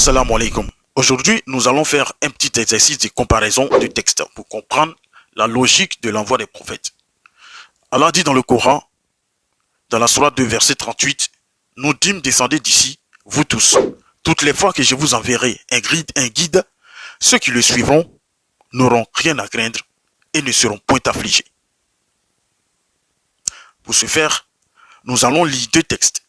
Assalamu alaikum. Aujourd'hui, nous allons faire un petit exercice de comparaison de textes pour comprendre la logique de l'envoi des prophètes. Allah dit dans le Coran, dans la sourate 2, verset 38, « Nous dîmes descendez d'ici, vous tous. Toutes les fois que je vous enverrai un guide, ceux qui le suivront n'auront rien à craindre et ne seront point affligés. » Pour ce faire, nous allons lire deux textes.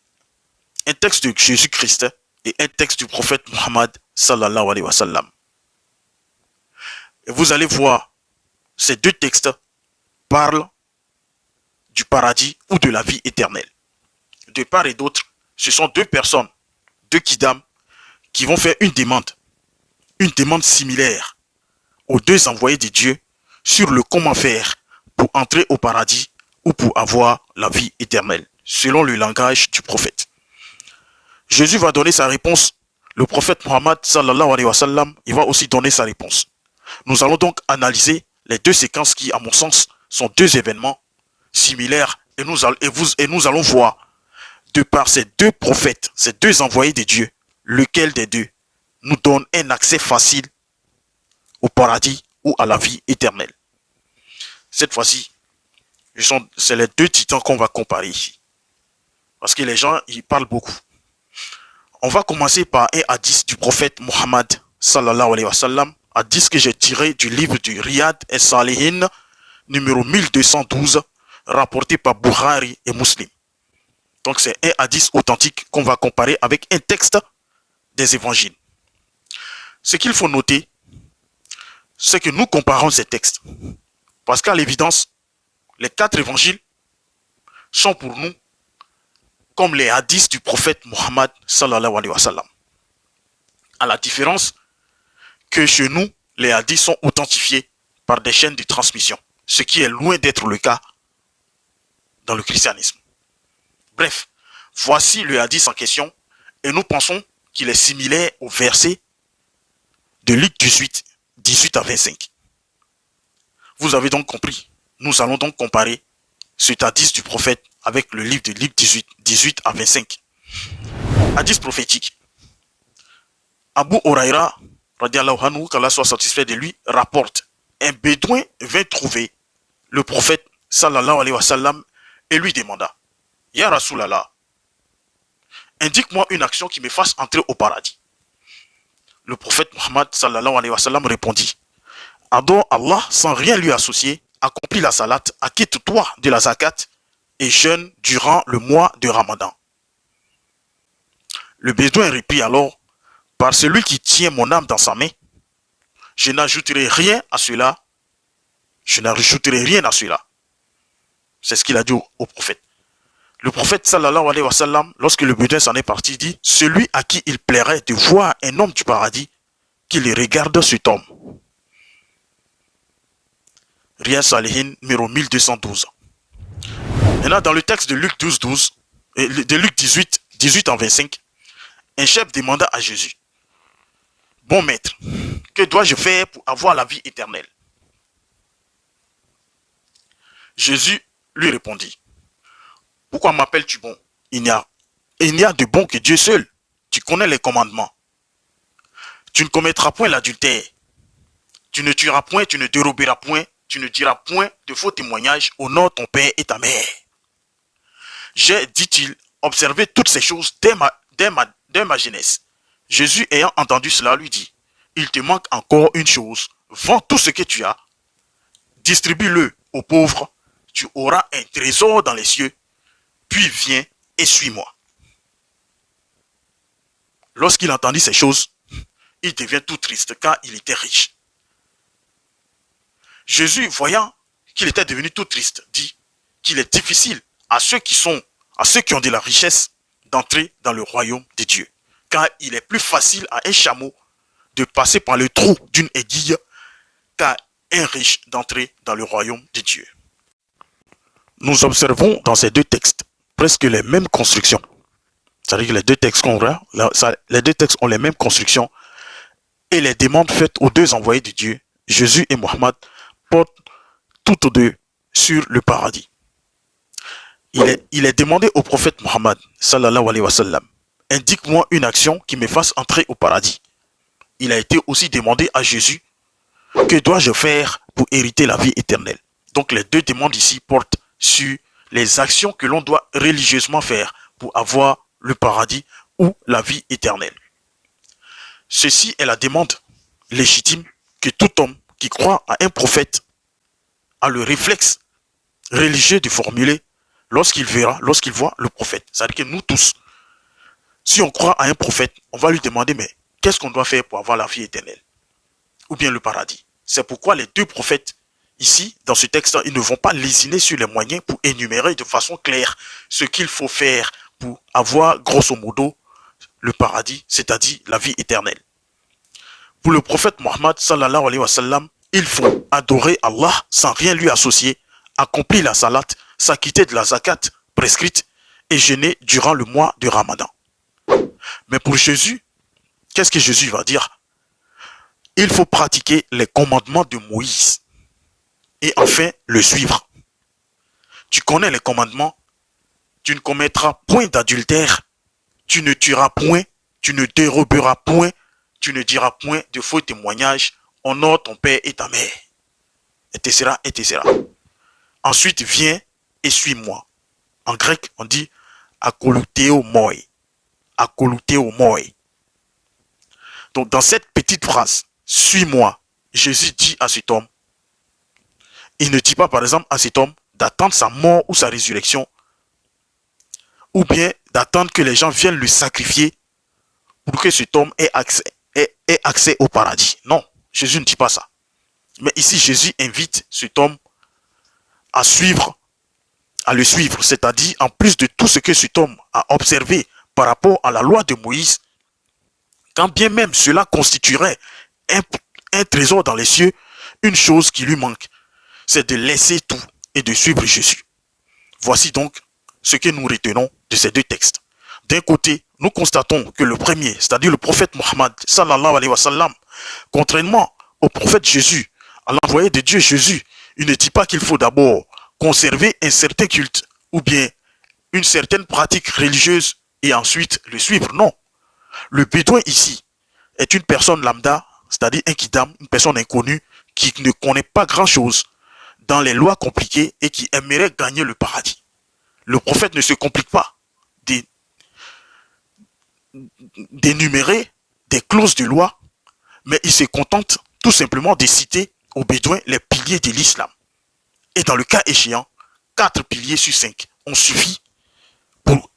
Un texte de Jésus-Christ et un texte du prophète Muhammad sallallahu alayhi wa sallam. Et vous allez voir, ces deux textes parlent du paradis ou de la vie éternelle. De part et d'autre, ce sont deux personnes, deux kidam, qui vont faire une demande similaire aux deux envoyés de Dieu sur le comment faire pour entrer au paradis ou pour avoir la vie éternelle, selon le langage du prophète. Jésus va donner sa réponse. Le prophète Muhammad sallallahu alayhi wa sallam, il va aussi donner sa réponse. Nous allons donc analyser les deux séquences qui, à mon sens, sont deux événements similaires et nous allons voir, de par ces deux prophètes, ces deux envoyés de Dieu, lequel des deux nous donne un accès facile au paradis ou à la vie éternelle. Cette fois-ci, c'est les deux titans qu'on va comparer ici. Parce que les gens, ils parlent beaucoup. On va commencer par un hadith du prophète Muhammad sallallahu alayhi wa sallam, hadith que j'ai tiré du livre du Riyad es-Salihin, numéro 1212, rapporté par Bukhari et Muslim. Donc c'est un hadith authentique qu'on va comparer avec un texte des évangiles. Ce qu'il faut noter, c'est que nous comparons ces textes. Parce qu'à l'évidence, les quatre évangiles sont pour nous comme les hadiths du prophète Muhammad sallallahu alayhi wa sallam. À la différence que chez nous, les hadiths sont authentifiés par des chaînes de transmission, ce qui est loin d'être le cas dans le christianisme. Bref, voici le hadith en question et nous pensons qu'il est similaire au verset de Luc 18, 18 à 25. Vous avez donc compris, nous allons donc comparer cet hadith du prophète avec le livre de Luc 18, 18 à 25. Hadith prophétique. Abu Huraira, radiallahu anhu, qu'Allah soit satisfait de lui, rapporte: un bédouin vint trouver le prophète sallallahu alayhi wa sallam et lui demanda: Ya Rasulallah, indique-moi une action qui me fasse entrer au paradis. Le prophète Muhammad sallallahu alayhi wa sallam répondit: adore Allah sans rien lui associer, accomplis la salat, acquitte-toi de la zakat et jeûne durant le mois de Ramadan. Le bédouin reprit alors: par celui qui tient mon âme dans sa main, je n'ajouterai rien à cela. Je n'ajouterai rien à cela. C'est ce qu'il a dit au prophète. Le prophète sallallahu alayhi wa sallam, lorsque le bédouin s'en est parti, dit: celui à qui il plairait de voir un homme du paradis, qu'il regarde cet homme. Riyad Salihin, numéro 1212. Maintenant, dans le texte de Luc 12, 12, de Luc 18, 18 en 25, un chef demanda à Jésus: bon maître, que dois-je faire pour avoir la vie éternelle? Jésus lui répondit: pourquoi m'appelles-tu bon? Il n'y a de bon que Dieu seul. Tu connais les commandements. Tu ne commettras point l'adultère. Tu ne tueras point, tu ne déroberas point, tu ne diras point de faux témoignages au nom de ton père et ta mère. J'ai, dit-il, observé toutes ces choses dès ma jeunesse. Jésus, ayant entendu cela, lui dit: il te manque encore une chose. Vends tout ce que tu as, distribue-le aux pauvres, tu auras un trésor dans les cieux, puis viens et suis-moi. Lorsqu'il entendit ces choses, il devient tout triste car il était riche. Jésus, voyant qu'il était devenu tout triste, dit qu'il est difficile à ceux qui ont de la richesse d'entrer dans le royaume de Dieu. Car il est plus facile à un chameau de passer par le trou d'une aiguille qu'à un riche d'entrer dans le royaume de Dieu. Nous observons dans ces deux textes presque les mêmes constructions. C'est-à-dire que les deux textes ont les mêmes constructions et les demandes faites aux deux envoyés de Dieu, Jésus et Mohammed, portent toutes deux sur le paradis. Il est demandé au prophète Muhammad sallallahu alayhi wa sallam: indique-moi une action qui me fasse entrer au paradis. Il a été aussi demandé à Jésus, que dois-je faire pour hériter la vie éternelle? Donc les deux demandes ici portent sur les actions que l'on doit religieusement faire pour avoir le paradis ou la vie éternelle. Ceci est la demande légitime que tout homme qui croit à un prophète a le réflexe religieux de formuler lorsqu'il voit le prophète. C'est-à-dire que nous tous, si on croit à un prophète, on va lui demander, mais qu'est-ce qu'on doit faire pour avoir la vie éternelle? Ou bien le paradis. C'est pourquoi les deux prophètes, ici, dans ce texte, ils ne vont pas lésiner sur les moyens pour énumérer de façon claire ce qu'il faut faire pour avoir, grosso modo, le paradis, c'est-à-dire la vie éternelle. Pour le prophète Mohammed, sallallahu alayhi wa sallam, il faut adorer Allah sans rien lui associer, accomplir la salat, s'acquitter de la zakat prescrite et jeûner durant le mois du Ramadan. Mais pour Jésus, qu'est-ce que Jésus va dire? Il faut pratiquer les commandements de Moïse et enfin le suivre. Tu connais les commandements, tu ne commettras point d'adultère, tu ne tueras point, tu ne déroberas point, tu ne diras point de faux témoignages, honore ton père et ta mère, etc., etc. Ensuite, viens et suis-moi. En grec, on dit akouluteo moi. Akouluteo moi. Donc, dans cette petite phrase, suis-moi, Jésus dit à cet homme, il ne dit pas, par exemple, à cet homme d'attendre sa mort ou sa résurrection, ou bien d'attendre que les gens viennent le sacrifier pour que cet homme ait accès au paradis. Non, Jésus ne dit pas ça. Mais ici, Jésus invite cet homme à le suivre, c'est-à-dire en plus de tout ce que cet homme a observé par rapport à la loi de Moïse, quand bien même cela constituerait un trésor dans les cieux, une chose qui lui manque, c'est de laisser tout et de suivre Jésus. Voici donc ce que nous retenons de ces deux textes. D'un côté, nous constatons que le premier, c'est-à-dire le prophète Mohammed, sallallahu alayhi wa sallam, contrairement au prophète Jésus, à l'envoyé de Dieu Jésus, il ne dit pas qu'il faut d'abord conserver un certain culte ou bien une certaine pratique religieuse et ensuite le suivre. Non. Le bédouin ici est une personne lambda, c'est-à-dire un kidam, une personne inconnue qui ne connaît pas grand-chose dans les lois compliquées et qui aimerait gagner le paradis. Le prophète ne se complique pas d'énumérer des clauses de loi, mais il se contente tout simplement de citer aux bédouins les piliers de l'islam. Et dans le cas échéant, 4 piliers sur 5 ont suffi pour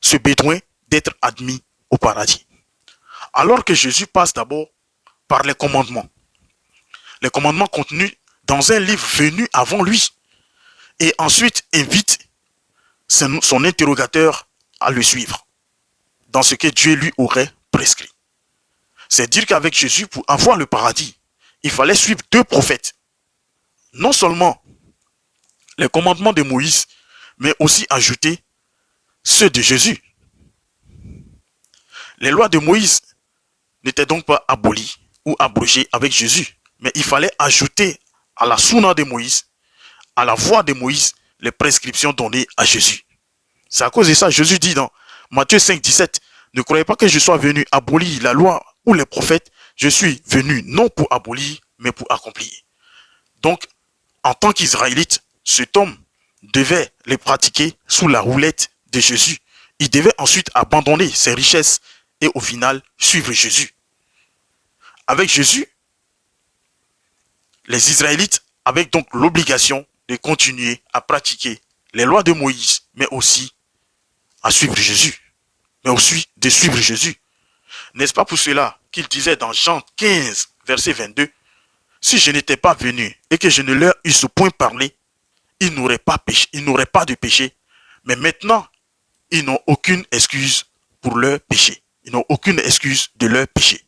ce bédouin d'être admis au paradis. Alors que Jésus passe d'abord par les commandements contenus dans un livre venu avant lui, et ensuite invite son interrogateur à le suivre dans ce que Dieu lui aurait prescrit. C'est dire qu'avec Jésus, pour avoir le paradis, il fallait suivre 2 prophètes. Non seulement les commandements de Moïse, mais aussi ajouter ceux de Jésus. Les lois de Moïse n'étaient donc pas abolies ou abrogées avec Jésus, mais il fallait ajouter à la sunna de Moïse, à la voix de Moïse, les prescriptions données à Jésus. C'est à cause de ça, Jésus dit dans Matthieu 5, 17, ne croyez pas que je sois venu abolir la loi ou les prophètes, je suis venu non pour abolir, mais pour accomplir. Donc, en tant qu'Israélite, cet homme devait les pratiquer sous la houlette de Jésus. Il devait ensuite abandonner ses richesses et au final suivre Jésus. Avec Jésus, les Israélites avaient donc l'obligation de continuer à pratiquer les lois de Moïse, mais aussi à suivre Jésus. Mais aussi de suivre Jésus. N'est-ce pas pour cela qu'il disait dans Jean 15, verset 22, si je n'étais pas venu et que je ne leur eusse point parlé, ils n'auraient pas de péché. Mais maintenant, ils n'ont aucune excuse pour leur péché. Ils n'ont aucune excuse de leur péché.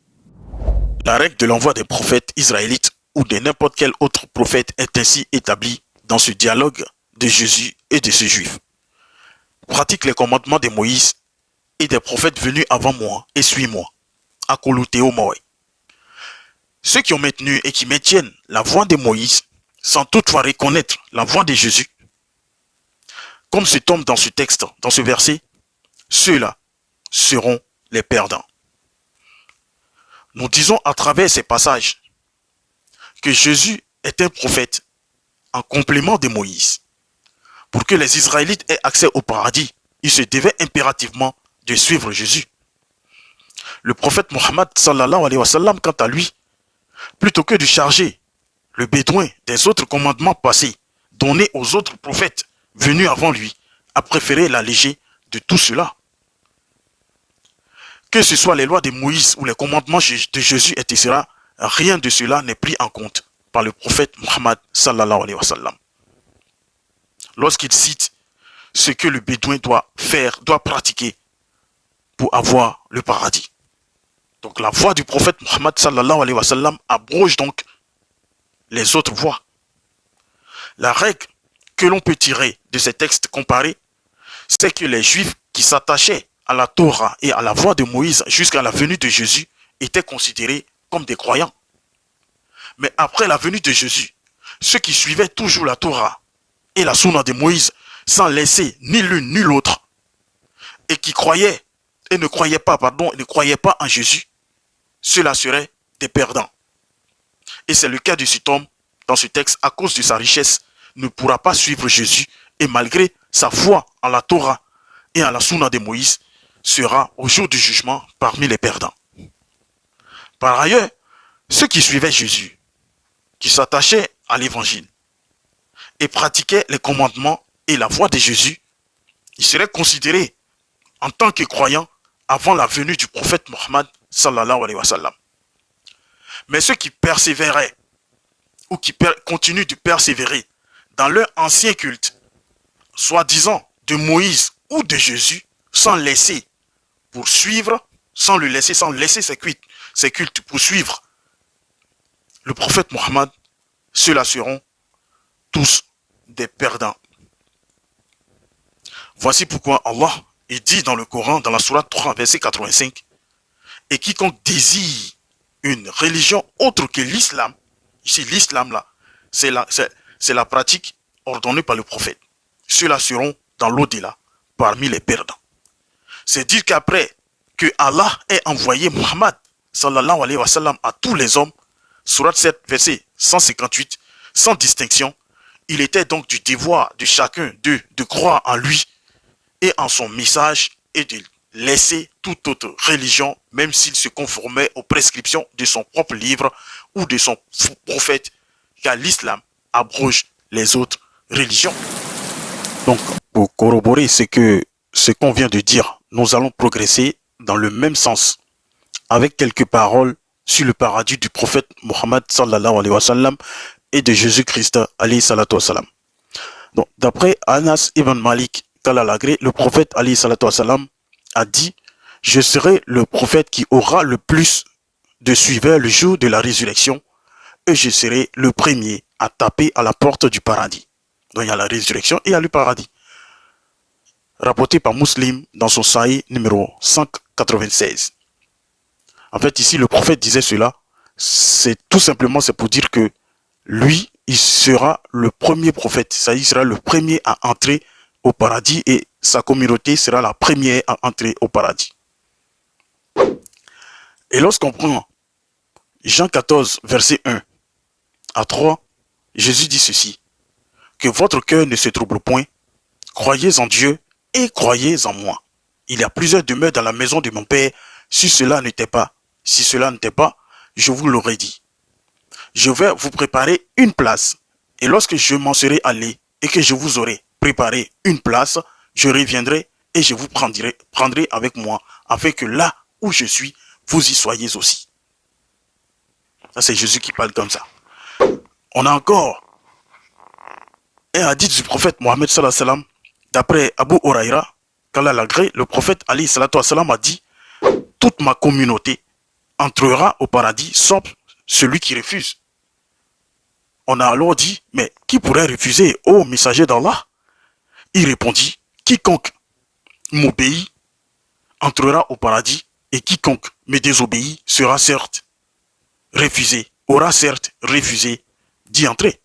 La règle de l'envoi des prophètes israélites ou de n'importe quel autre prophète est ainsi établie dans ce dialogue de Jésus et de ces Juifs. Pratique les commandements de Moïse et des prophètes venus avant moi et suis-moi. Akouluteo moi. Ceux qui ont maintenu et qui maintiennent la voix de Moïse sans toutefois reconnaître la voix de Jésus, comme se tombe dans ce texte, dans ce verset, ceux-là seront les perdants. Nous disons à travers ces passages que Jésus est un prophète en complément de Moïse. Pour que les Israélites aient accès au paradis, ils se devaient impérativement de suivre Jésus. Le prophète Mohammed sallallahu alayhi wa sallam, quant à lui, plutôt que de charger le bédouin des autres commandements passés, donnés aux autres prophètes venus avant lui, a préféré l'alléger de tout cela. Que ce soit les lois de Moïse ou les commandements de Jésus, etc., rien de cela n'est pris en compte par le prophète Mohammed sallallahu alayhi wa sallam. Lorsqu'il cite ce que le bédouin doit faire, doit pratiquer pour avoir le paradis. Donc la voix du prophète Mohammed sallallahu alayhi wa sallam abroge donc les autres voix. La règle que l'on peut tirer de ces textes comparés, c'est que les Juifs qui s'attachaient à la Torah et à la voix de Moïse jusqu'à la venue de Jésus étaient considérés comme des croyants. Mais après la venue de Jésus, ceux qui suivaient toujours la Torah et la Sunna de Moïse sans laisser ni l'une ni l'autre et qui croyaient et ne croyaient pas en Jésus, ceux-là seraient des perdants. Et c'est le cas de cet homme dans ce texte, à cause de sa richesse, ne pourra pas suivre Jésus et malgré sa foi en la Torah et en la Sunna de Moïse, sera au jour du jugement parmi les perdants. Par ailleurs, ceux qui suivaient Jésus, qui s'attachaient à l'évangile et pratiquaient les commandements et la voie de Jésus, ils seraient considérés en tant que croyants avant la venue du prophète Mohammed sallallahu alayhi wa sallam. Mais ceux qui persévéraient ou qui continuent de persévérer dans leur ancien culte, soi-disant de Moïse ou de Jésus, sans laisser ses cultes pour suivre le prophète Mohammed, ceux-là seront tous des perdants. Voici pourquoi Allah dit dans le Coran, dans la sourate 3, verset 85, et quiconque désire une religion autre que l'islam, ici l'islam là, c'est la pratique ordonnée par le prophète. Ceux-là seront dans l'au-delà, parmi les perdants. C'est dire qu'après que Allah ait envoyé Muhammad sallallahu alayhi wa sallam à tous les hommes, sourate 7, verset 158, sans distinction, il était donc du devoir de chacun d'eux de croire en lui et en son message et de laisser toute autre religion, même s'il se conformait aux prescriptions de son propre livre ou de son prophète, car l'islam abroge les autres religions. Donc, pour corroborer ce qu'on vient de dire, nous allons progresser dans le même sens, avec quelques paroles sur le paradis du prophète Mohammed sallallahu alayhi wa sallam et de Jésus-Christ alayhi salatu wa sallam. Donc, d'après Anas ibn Malik Kalalagré, le prophète alayhi salatu wa sallam a dit: je serai le prophète qui aura le plus de suiveurs le jour de la résurrection et je serai le premier à taper à la porte du paradis. Donc il y a la résurrection et il y a le paradis. Rapporté par Muslim dans son Sahih numéro 196. En fait, ici, le prophète disait cela, c'est tout simplement pour dire que lui, il sera le premier prophète, ça il sera le premier à entrer au paradis et sa communauté sera la première à entrer au paradis. Et lorsqu'on prend Jean 14, verset 1 à 3, Jésus dit ceci: que votre cœur ne se trouble point, croyez en Dieu et croyez en moi. Il y a plusieurs demeures dans la maison de mon Père. Si cela n'était pas, je vous l'aurais dit. Je vais vous préparer une place. Et lorsque je m'en serai allé et que je vous aurai préparé une place, je reviendrai et je vous prendrai avec moi, afin que là où je suis, vous y soyez aussi. Ça, c'est Jésus qui parle comme ça. On a encore un hadith du prophète Mohammed sallallahu alayhi wa sallam, d'après Abu Huraira, Kalalagré, le prophète alayhi salatu wa sallam a dit: toute ma communauté entrera au paradis, sauf celui qui refuse. On a alors dit: mais qui pourrait refuser, ô messager d'Allah? Il répondit: quiconque m'obéit entrera au paradis, et quiconque me désobéit sera certes refusé, aura certes refusé d'y entrer.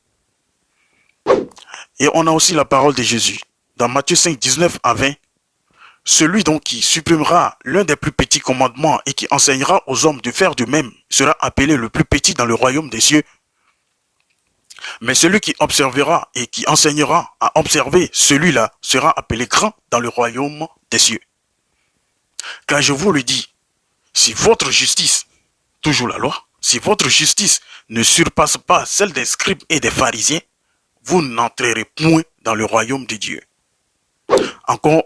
Et on a aussi la parole de Jésus dans Matthieu 5, 19 à 20, Celui donc qui supprimera l'un des plus petits commandements et qui enseignera aux hommes de faire de même sera appelé le plus petit dans le royaume des cieux. Mais celui qui observera et qui enseignera à observer, celui-là sera appelé grand dans le royaume des cieux. Car je vous le dis, si votre justice, toujours la loi, si votre justice ne surpasse pas celle des scribes et des pharisiens, vous n'entrerez point dans le royaume de Dieu. Encore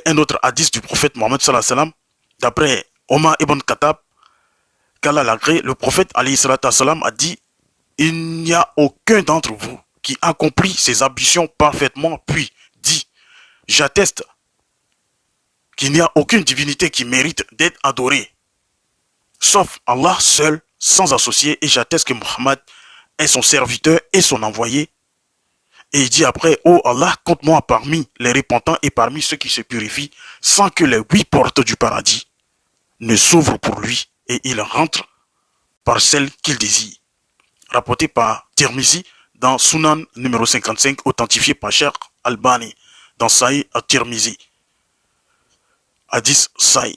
un autre hadith du prophète Mohammed sallallahu alayhi wa sallam, d'après Omar ibn Khattab, qu'Allah l'agrée, le prophète alayhi sallam a dit: il n'y a aucun d'entre vous qui accomplit ses ambitions parfaitement, puis dit: j'atteste qu'il n'y a aucune divinité qui mérite d'être adorée, sauf Allah seul, sans associé, et j'atteste que Muhammad est son serviteur et son envoyé. Et il dit après: oh Allah, compte-moi parmi les repentants et parmi ceux qui se purifient, sans que les 8 portes du paradis ne s'ouvrent pour lui, et il rentre par celle qu'il désire. Rapporté par Tirmizi dans Sunan numéro 55, authentifié par Cheikh Albani dans Sahih al-Tirmizi. Hadith Sahih.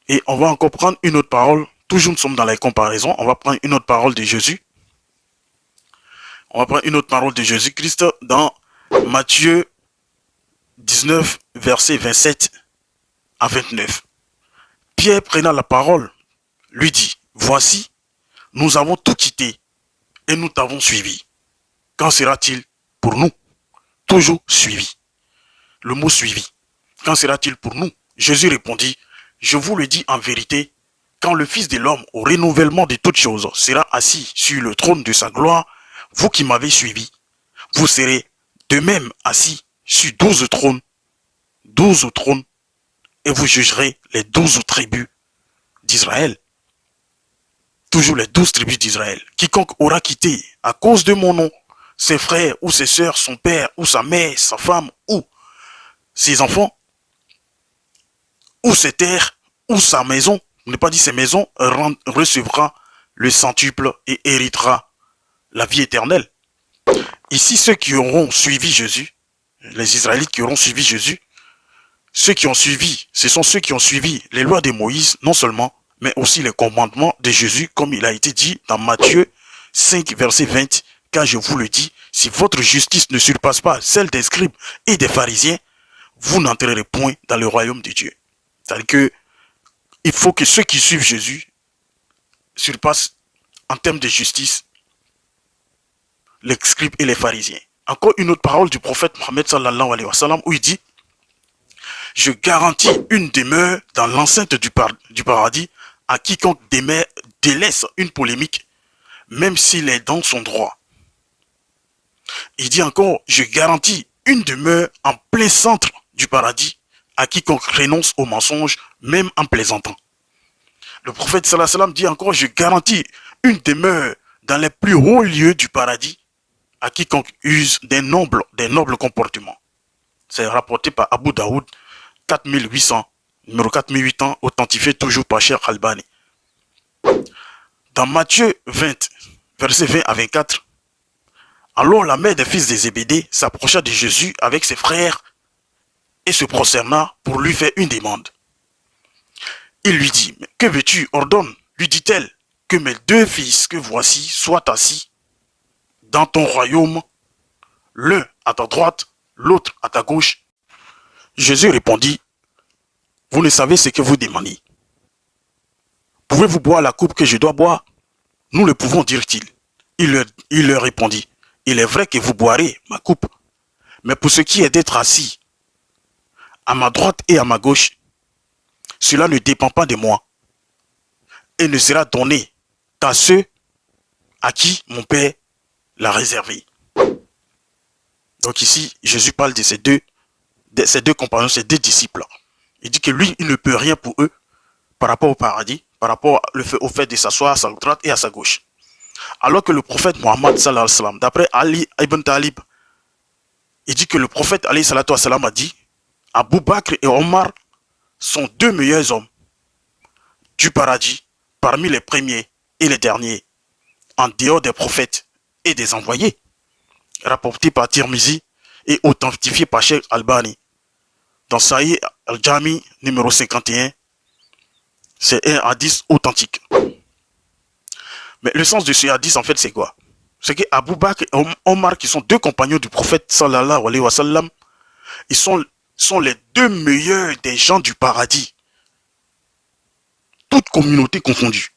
Et on va encore prendre une autre parole. Toujours nous sommes dans les comparaisons. On va prendre une autre parole de Jésus. On va prendre une autre parole de Jésus-Christ dans Matthieu 19, versets 27 à 29. Pierre, prenant la parole, lui dit: voici, nous avons tout quitté et nous t'avons suivi. Qu'en sera-t-il pour nous? Toujours suivi. Le mot suivi. Qu'en sera-t-il pour nous? Jésus répondit: je vous le dis en vérité, quand le Fils de l'homme, au renouvellement de toutes choses, sera assis sur le trône de sa gloire, vous qui m'avez suivi, vous serez de même assis sur 12 trônes, et vous jugerez les 12 tribus d'Israël. Toujours les 12 tribus d'Israël. Quiconque aura quitté, à cause de mon nom, ses frères ou ses sœurs, son père ou sa mère, sa femme ou ses enfants, ou ses terres, ou sa maison, on n'a pas dit ses maisons, recevra le centuple et héritera la vie éternelle. Ici, ceux qui auront suivi Jésus, les Israélites qui auront suivi Jésus, ceux qui ont suivi, ce sont ceux qui ont suivi les lois de Moïse, non seulement, mais aussi les commandements de Jésus, comme il a été dit dans Matthieu 5, verset 20, car je vous le dis, si votre justice ne surpasse pas celle des scribes et des pharisiens, vous n'entrerez point dans le royaume de Dieu. C'est-à-dire que il faut que ceux qui suivent Jésus surpassent en termes de justice les scribes et les pharisiens. Encore une autre parole du prophète Mohammed sallallahu alayhi wa sallam où il dit: je garantis une demeure dans l'enceinte du paradis à quiconque délaisse une polémique, même si les dents sont droits. Il dit encore: je garantis une demeure en plein centre du paradis à quiconque renonce au mensonge, même en plaisantant. Le prophète sallallahu alayhi wa sallam dit encore: je garantis une demeure dans les plus hauts lieux du paradis à quiconque use des nobles comportements. C'est rapporté par Abu Daoud 4800, numéro 4800, authentifié toujours par Cheikh Albani. Dans Matthieu 20, versets 20 à 24, alors la mère des fils de Zébédée s'approcha de Jésus avec ses frères et se prosterna pour lui faire une demande. Il lui dit: mais que veux-tu? Ordonne, lui dit-elle, que mes 2 fils que voici soient assis dans ton royaume, l'un à ta droite, l'autre à ta gauche. Jésus répondit: vous ne savez ce que vous demandez. Pouvez-vous boire la coupe que je dois boire? Nous le pouvons, dirent-ils. Il leur répondit: il est vrai que vous boirez ma coupe, mais pour ce qui est d'être assis à ma droite et à ma gauche, cela ne dépend pas de moi et ne sera donné qu'à ceux à qui mon Père l'a réservé. Donc ici, Jésus parle de ces deux compagnons, ces 2 disciples. Il dit que lui, il ne peut rien pour eux par rapport au paradis, par rapport au fait de s'asseoir à sa droite et à sa gauche. Alors que le prophète Mohammed sallallahu alayhi wa sallam, d'après Ali ibn Talib, il dit que le prophète alayhi salatu wa sallam a dit: Abu Bakr et Omar sont 2 meilleurs hommes du paradis parmi les premiers et les derniers, en dehors des prophètes et des envoyés. Rapporté par Tirmizi et authentifié par Cheikh Albani dans Sahih al-Jami numéro 51. C'est un hadith authentique. Mais le sens de ce hadith, en fait, c'est quoi? C'est que Abu Bakr et Omar, qui sont deux compagnons du prophète sallallahu alayhi wa sallam, ils sont les deux meilleurs des gens du paradis. Toute communauté confondue.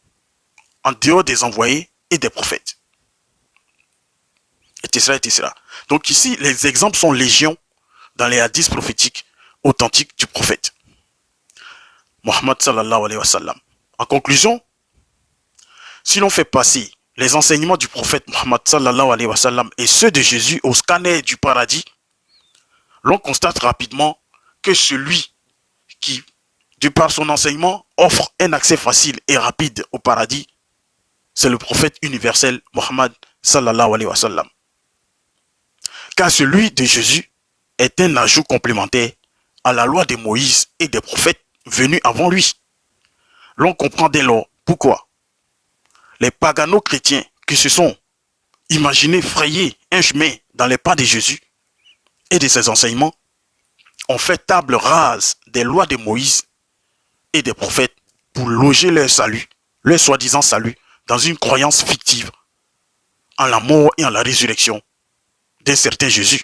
En dehors des envoyés et des prophètes. Etc. etc. Donc ici, les exemples sont légion dans les hadiths prophétiques authentiques du prophète. Mohammed sallallahu alayhi wa sallam. En conclusion, si l'on fait passer les enseignements du prophète Mohammed sallallahu alayhi wa sallam et ceux de Jésus au scanner du paradis, l'on constate rapidement que celui qui, de par son enseignement, offre un accès facile et rapide au paradis, c'est le prophète universel Mohammed sallallahu alayhi wa sallam. Car celui de Jésus est un ajout complémentaire à la loi de Moïse et des prophètes venus avant lui. L'on comprend dès lors pourquoi les pagano-chrétiens qui se sont imaginés frayer un chemin dans les pas de Jésus et de ses enseignements ont fait table rase des lois de Moïse et des prophètes pour loger leur salut, leur soi-disant salut, dans une croyance fictive en la mort et en la résurrection d'un certain Jésus.